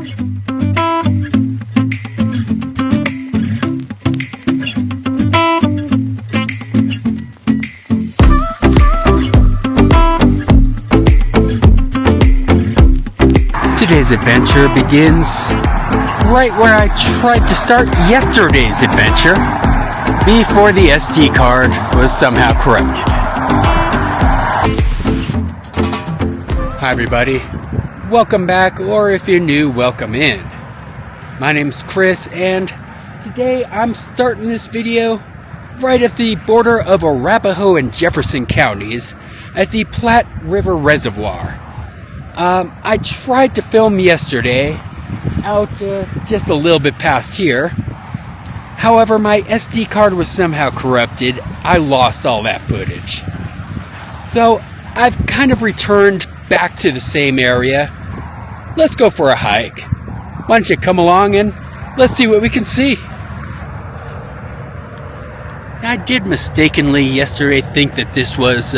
Today's adventure begins right where I tried to start yesterday's adventure before the SD card was somehow corrupted. Hi everybody, welcome back, or if you're new, welcome in. My name's Chris, and today I'm starting this video right at the border of Arapahoe and Jefferson counties at the Platte River Reservoir. I tried to film yesterday out just a little bit past here. However, my SD card was somehow corrupted. I lost all that footage. So I've kind of returned back to the same area. Let's go for a hike. Why don't you come along and let's see what we can see. I did mistakenly yesterday think that this was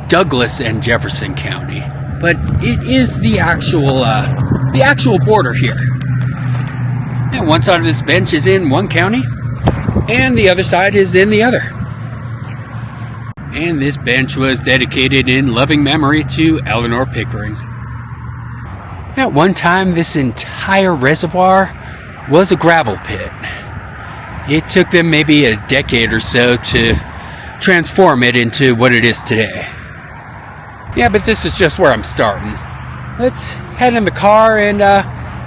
Douglas and Jefferson County. But it is the actual border here. And one side of this bench is in one county, and the other side is in the other. And this bench was dedicated in loving memory to Eleanor Pickering. At one time, this entire reservoir was a gravel pit. It took them maybe a decade or so to transform it into what it is today. Yeah, but this is just where I'm starting. Let's head in the car and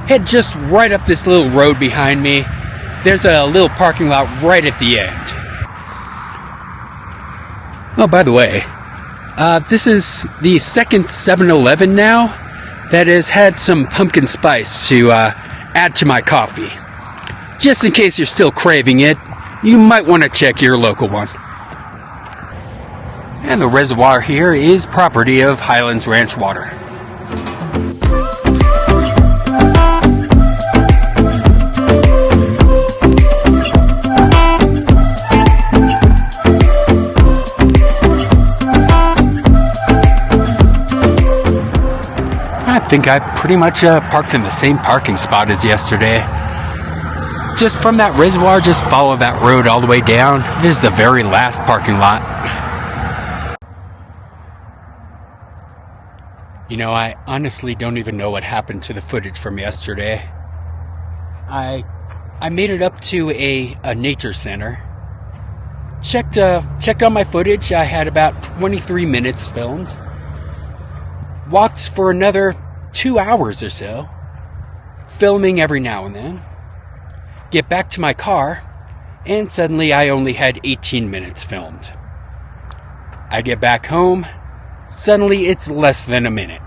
head just right up this little road behind me. There's a little parking lot right at the end. Oh, by the way, this is the second 7-Eleven now that has had some pumpkin spice to add to my coffee. Just in case you're still craving it, you might want to check your local one. And the reservoir here is property of Highlands Ranch Water. I think I pretty much parked in the same parking spot as yesterday. Just from that reservoir, just follow that road all the way down. This is the very last parking lot. You know, I honestly don't even know what happened to the footage from yesterday. I made it up to a nature center. Checked on my footage. I had about 23 minutes filmed. Walked for another 2 hours or so, filming every now and then. Get back to my car, and suddenly I only had 18 minutes filmed. I get back home. Suddenly it's less than a minute.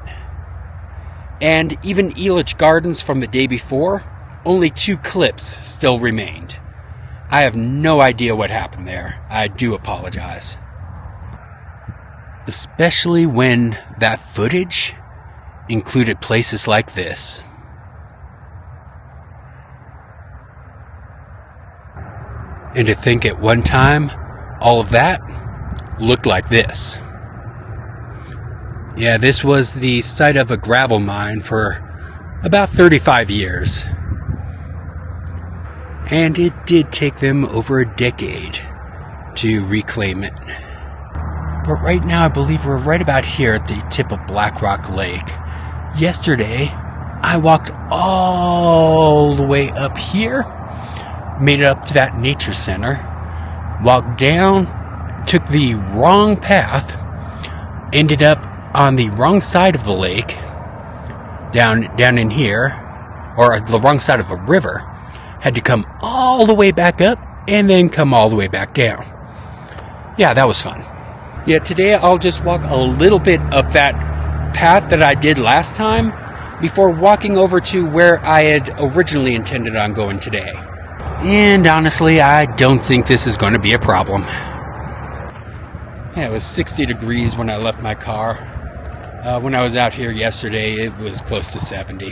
And even Elitch Gardens from the day before, only 2 clips still remained. I have no idea what happened there. I do apologize. Especially when that footage included places like this. And to think at one time, all of that looked like this. Yeah, this was the site of a gravel mine for about 35 years. And it did take them over a decade to reclaim it. But right now I believe we're right about here at the tip of Black Rock Lake. Yesterday, I walked all the way up here, made it up to that nature center, walked down, took the wrong path, ended up on the wrong side of the lake, down in here, or the wrong side of the river, had to come all the way back up, and then come all the way back down. Yeah, that was fun. Yeah, today I'll just walk a little bit up that path that I did last time, before walking over to where I had originally intended on going today. And honestly, I don't think this is going to be a problem. Yeah, it was 60 degrees when I left my car. When I was out here yesterday, it was close to 70.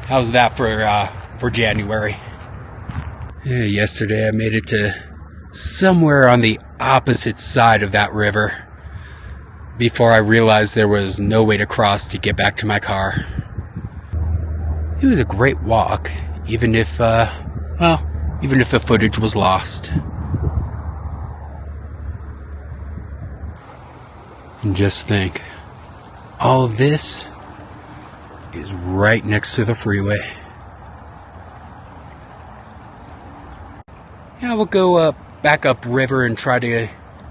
How's that for January? Yeah, yesterday I made it to somewhere on the opposite side of that river before I realized there was no way to cross to get back to my car. It was a great walk, even if the footage was lost. And just think, all of this is right next to the freeway. Yeah, we'll go back up river and try to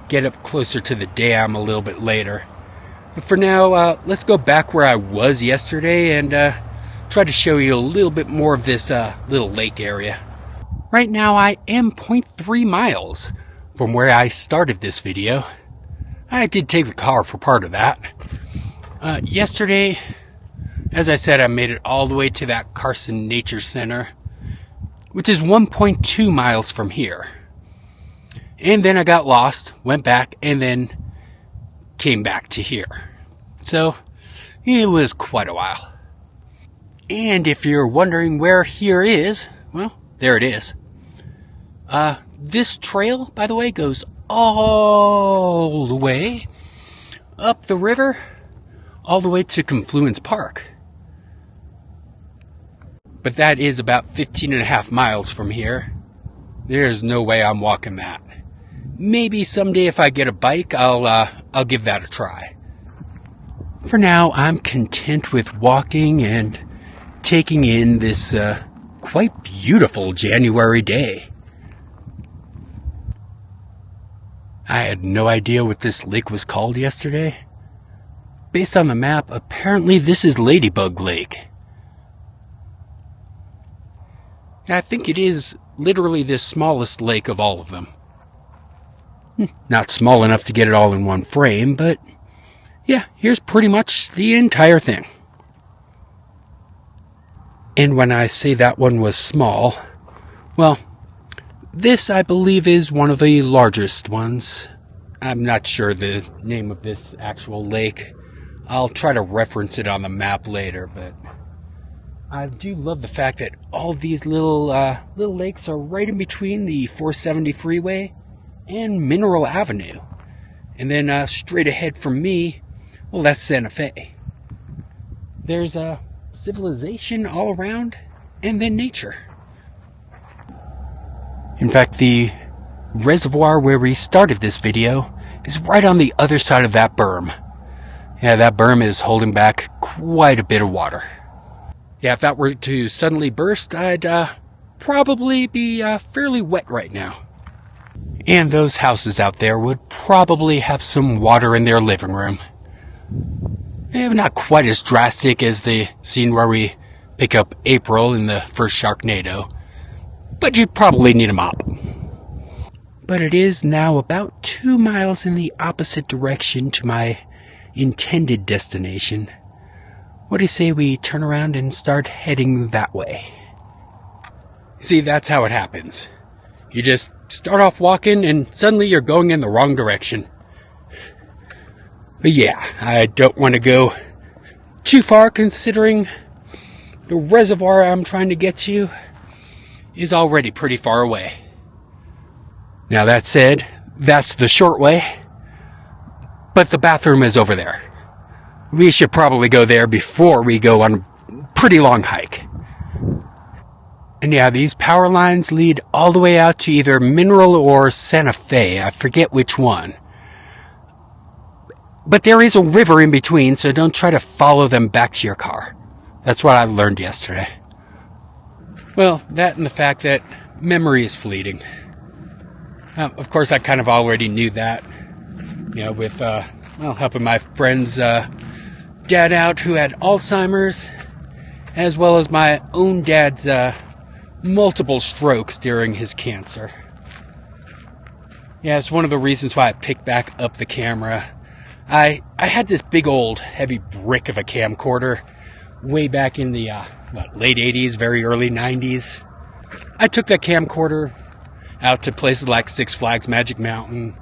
get up closer to the dam a little bit later. But for now, let's go back where I was yesterday and try to show you a little bit more of this little lake area. Right now I am 0.3 miles from where I started this video. I did take the car for part of that. Yesterday, as I said, I made it all the way to that Carson Nature Center, which is 1.2 miles from here. And then I got lost, went back, and then came back to here. So, it was quite a while. And if you're wondering where here is, well, there it is. This trail, by the way, goes all the way up the river, all the way to Confluence Park. But that is about 15.5 miles from here. There's no way I'm walking that. Maybe someday if I get a bike, I'll give that a try. For now, I'm content with walking and taking in this quite beautiful January day. I had no idea what this lake was called yesterday. Based on the map, apparently this is Ladybug Lake. I think it is literally the smallest lake of all of them. Not small enough to get it all in one frame, but yeah, here's pretty much the entire thing. And when I say that one was small, well, this I believe is one of the largest ones. I'm not sure the name of this actual lake. I'll try to reference it on the map later, but I do love the fact that all these little lakes are right in between the 470 freeway and Mineral Avenue. And then straight ahead from me, well, that's Santa Fe. There's civilization all around, and then nature. In fact, the reservoir where we started this video is right on the other side of that berm. Yeah, that berm is holding back quite a bit of water. Yeah, if that were to suddenly burst, I'd probably be fairly wet right now. And those houses out there would probably have some water in their living room. Not quite as drastic as the scene where we pick up April in the first Sharknado, but you'd probably need a mop. But it is now about 2 miles in the opposite direction to my intended destination. What do you say we turn around and start heading that way? See, that's how it happens. You just start off walking and suddenly you're going in the wrong direction. But yeah, I don't want to go too far considering the reservoir I'm trying to get to is already pretty far away. Now that said, that's the short way, but the bathroom is over there. We should probably go there before we go on a pretty long hike. And yeah, these power lines lead all the way out to either Mineral or Santa Fe. I forget which one. But there is a river in between, so don't try to follow them back to your car. That's what I learned yesterday. Well, that and the fact that memory is fleeting. Of course, I kind of already knew that. You know, with helping my friend's dad out who had Alzheimer's, as well as my own dad's multiple strokes during his cancer. Yeah, it's one of the reasons why I picked back up the camera. I had this big old heavy brick of a camcorder way back in the late 80s, very early 90s. I took that camcorder out to places like Six Flags Magic Mountain,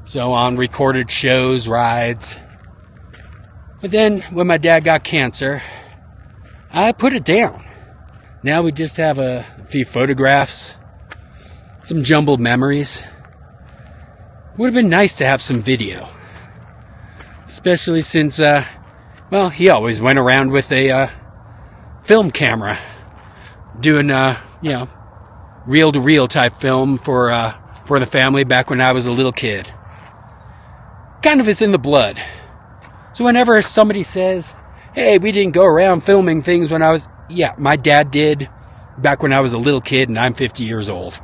so on, recorded shows, rides. But then when my dad got cancer, I put it down. Now we just have a few photographs, some jumbled memories. Would have been nice to have some video. Especially since, he always went around with a film camera, doing reel-to-reel type film for the family back when I was a little kid. Kind of is in the blood. So whenever somebody says, hey, we didn't go around filming things when I was... Yeah, my dad did back when I was a little kid and I'm 50 years old.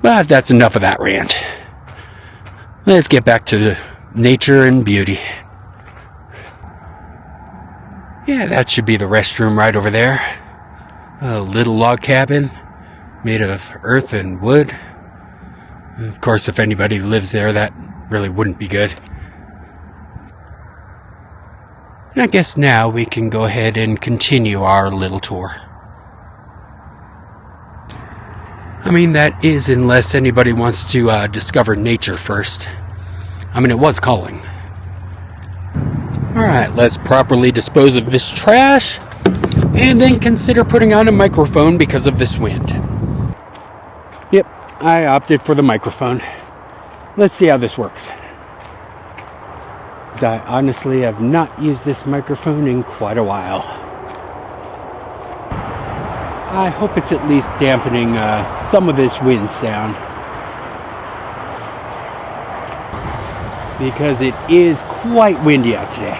But that's enough of that rant. Let's get back to nature and beauty. Yeah, that should be the restroom right over there. A little log cabin made of earth and wood. Of course, if anybody lives there, that really wouldn't be good. And I guess now we can go ahead and continue our little tour. I mean, that is unless anybody wants to discover nature first. I mean, it was calling. Alright, let's properly dispose of this trash, and then consider putting on a microphone because of this wind. Yep, I opted for the microphone. Let's see how this works. Because I honestly have not used this microphone in quite a while. I hope it's at least dampening some of this wind sound. Because it is quite windy out today.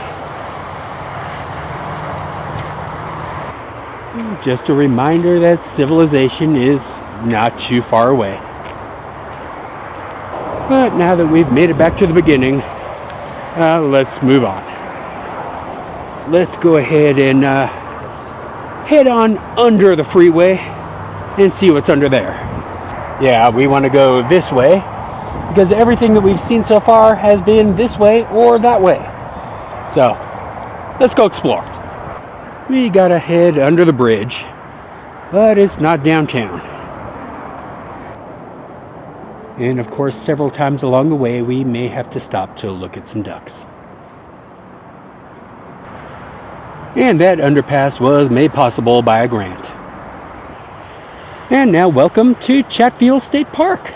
Just a reminder that civilization is not too far away. But now that we've made it back to the beginning, let's move on. Let's go ahead and head on under the freeway and see what's under there. Yeah, we want to go this way because everything that we've seen so far has been this way or that way. So, let's go explore. We gotta head under the bridge, but it's not downtown. And of course, several times along the way, we may have to stop to look at some ducks. And that underpass was made possible by a grant. And now welcome to Chatfield State Park.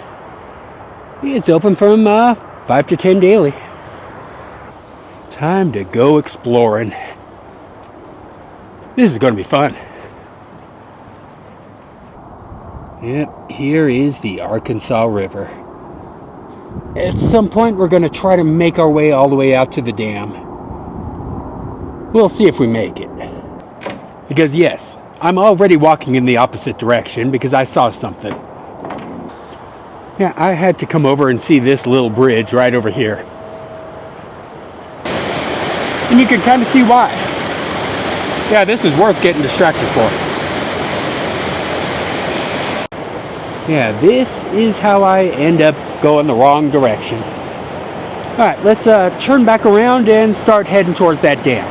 It's open from 5 to 10 daily. Time to go exploring. This is going to be fun. Yep, here is the Arkansas River. At some point, we're going to try to make our way all the way out to the dam. We'll see if we make it. Because yes, I'm already walking in the opposite direction because I saw something. Yeah, I had to come over and see this little bridge right over here. And you can kind of see why. Yeah, this is worth getting distracted for. Yeah, this is how I end up going the wrong direction. Alright, let's turn back around and start heading towards that dam.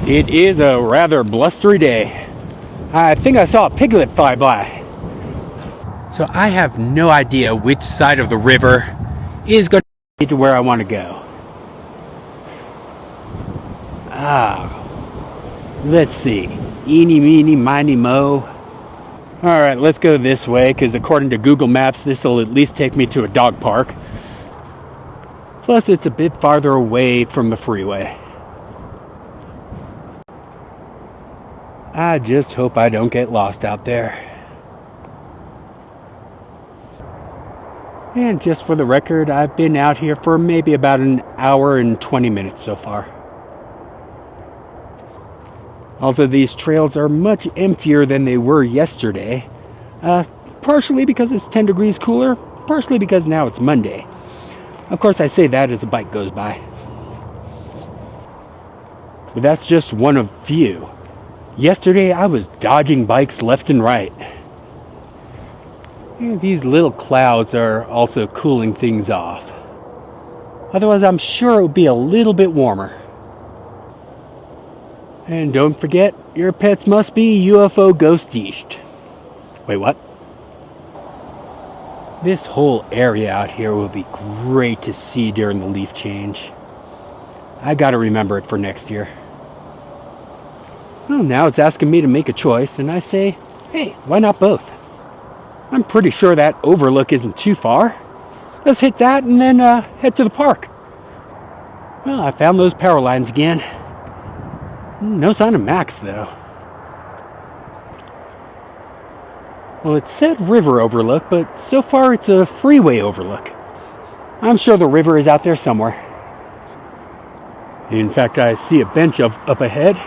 It is a rather blustery day. I think I saw a piglet fly by. So I have no idea which side of the river is going to get to where I want to go. Let's see. Eeny, meeny, miny, mo. Alright, let's go this way, because according to Google Maps, this will at least take me to a dog park. Plus, it's a bit farther away from the freeway. I just hope I don't get lost out there. And just for the record, I've been out here for maybe about an hour and 20 minutes so far. Although these trails are much emptier than they were yesterday, partially because it's 10 degrees cooler, partially because now it's Monday. Of course, I say that as a bike goes by. But that's just one of few. Yesterday, I was dodging bikes left and right. And these little clouds are also cooling things off. Otherwise, I'm sure it would be a little bit warmer. And don't forget, your pets must be UFO ghost-east. Wait, what? This whole area out here will be great to see during the leaf change. I gotta remember it for next year. Well, now it's asking me to make a choice, and I say, hey, why not both? I'm pretty sure that overlook isn't too far. Let's hit that and then head to the park. Well, I found those power lines again. No sign of Max, though. Well, it said river overlook, but so far it's a freeway overlook. I'm sure the river is out there somewhere. In fact, I see a bench up ahead.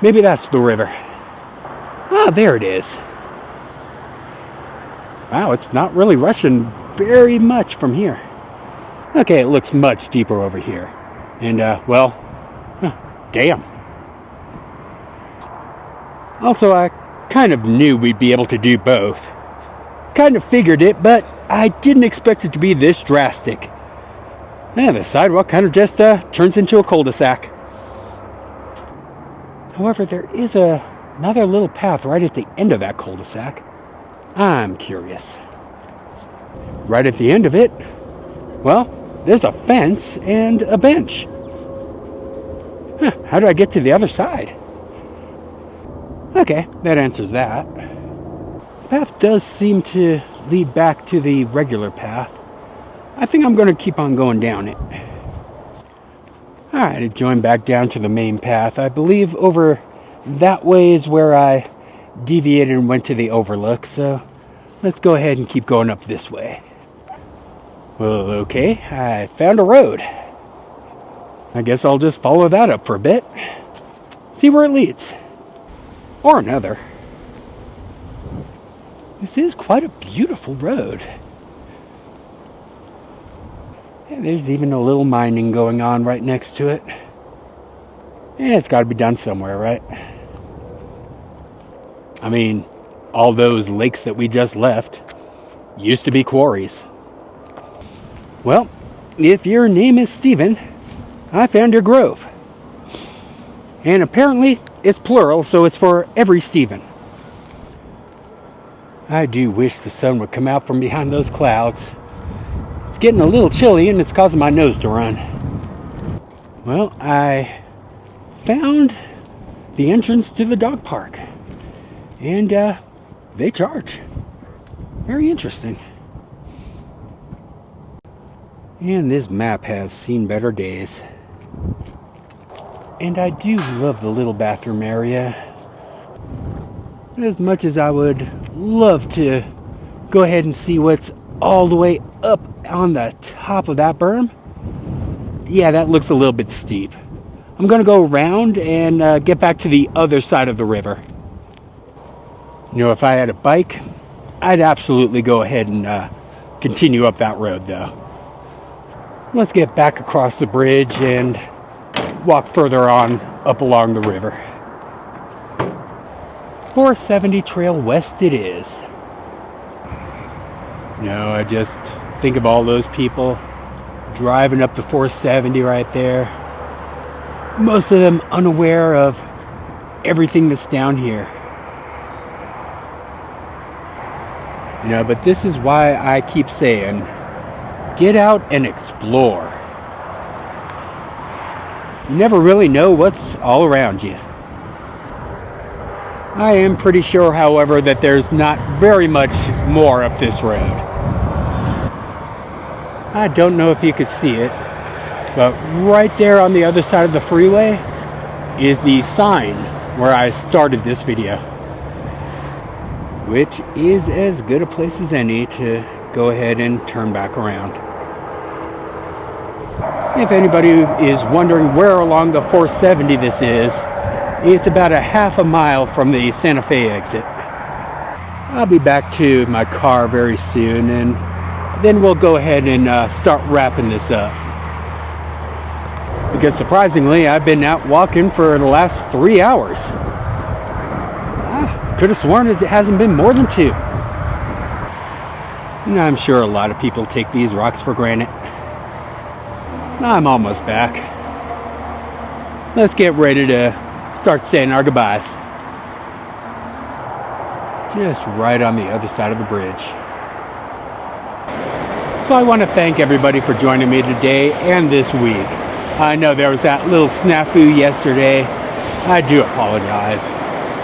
Maybe that's the river. Ah, there it is. Wow, it's not really rushing very much from here. Okay, it looks much deeper over here. And, well, damn. Also, I kind of knew we'd be able to do both. Kind of figured it, but I didn't expect it to be this drastic. Yeah, the sidewalk kind of just turns into a cul-de-sac. However, there is another little path right at the end of that cul-de-sac. I'm curious. Right at the end of it, well, there's a fence and a bench. How do I get to the other side? Okay, that answers that. The path does seem to lead back to the regular path. I think I'm going to keep on going down it. Alright, it joined back down to the main path. I believe over that way is where I deviated and went to the overlook, so let's go ahead and keep going up this way. Well, okay, I found a road. I guess I'll just follow that up for a bit. See where it leads. Or another. This is quite a beautiful road. Yeah, there's even a little mining going on right next to it. Yeah, it's got to be done somewhere, right? I mean, all those lakes that we just left used to be quarries. Well, if your name is Stephen, I found your grove. And apparently, it's plural, so it's for every Stephen. I do wish the sun would come out from behind those clouds. It's getting a little chilly and it's causing my nose to run. Well, I found the entrance to the dog park. And they charge. Very interesting. And this map has seen better days. And I do love the little bathroom area. As much as I would love to go ahead and see what's all the way up on the top of that berm. Yeah, that looks a little bit steep. I'm going to go around and get back to the other side of the river. You know, if I had a bike, I'd absolutely go ahead and continue up that road, though. Let's get back across the bridge and walk further on up along the river. 470 Trail West it is. No, I just think of all those people driving up the 470 right there. Most of them unaware of everything that's down here. You know, but this is why I keep saying, get out and explore. You never really know what's all around you. I am pretty sure, however, that there's not very much more up this road. I don't know if you could see it, but right there on the other side of the freeway is the sign where I started this video, which is as good a place as any to go ahead and turn back around. If anybody is wondering where along the 470 this is, it's about a half a mile from the Santa Fe exit. I'll be back to my car very soon, and then we'll go ahead and start wrapping this up. Because surprisingly, I've been out walking for the last 3 hours. I could have sworn it hasn't been more than 2. And I'm sure a lot of people take these rocks for granted. I'm almost back. Let's get ready to start saying our goodbyes. Just right on the other side of the bridge. So I want to thank everybody for joining me today and this week. I know there was that little snafu yesterday. I do apologize.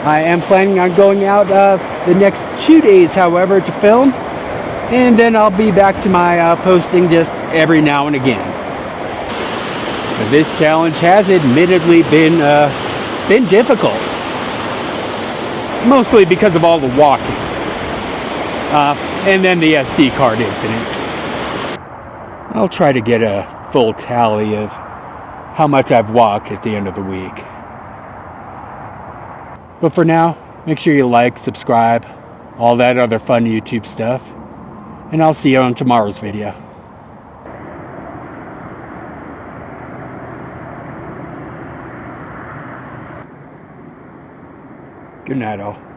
I am planning on going out the next 2 days, however, to film. And then I'll be back to my posting just every now and again. But this challenge has admittedly been been difficult. Mostly because of all the walking. And then the SD card incident. I'll try to get a full tally of how much I've walked at the end of the week. But for now, make sure you like, subscribe, all that other fun YouTube stuff. And I'll see you on tomorrow's video. Good night, all.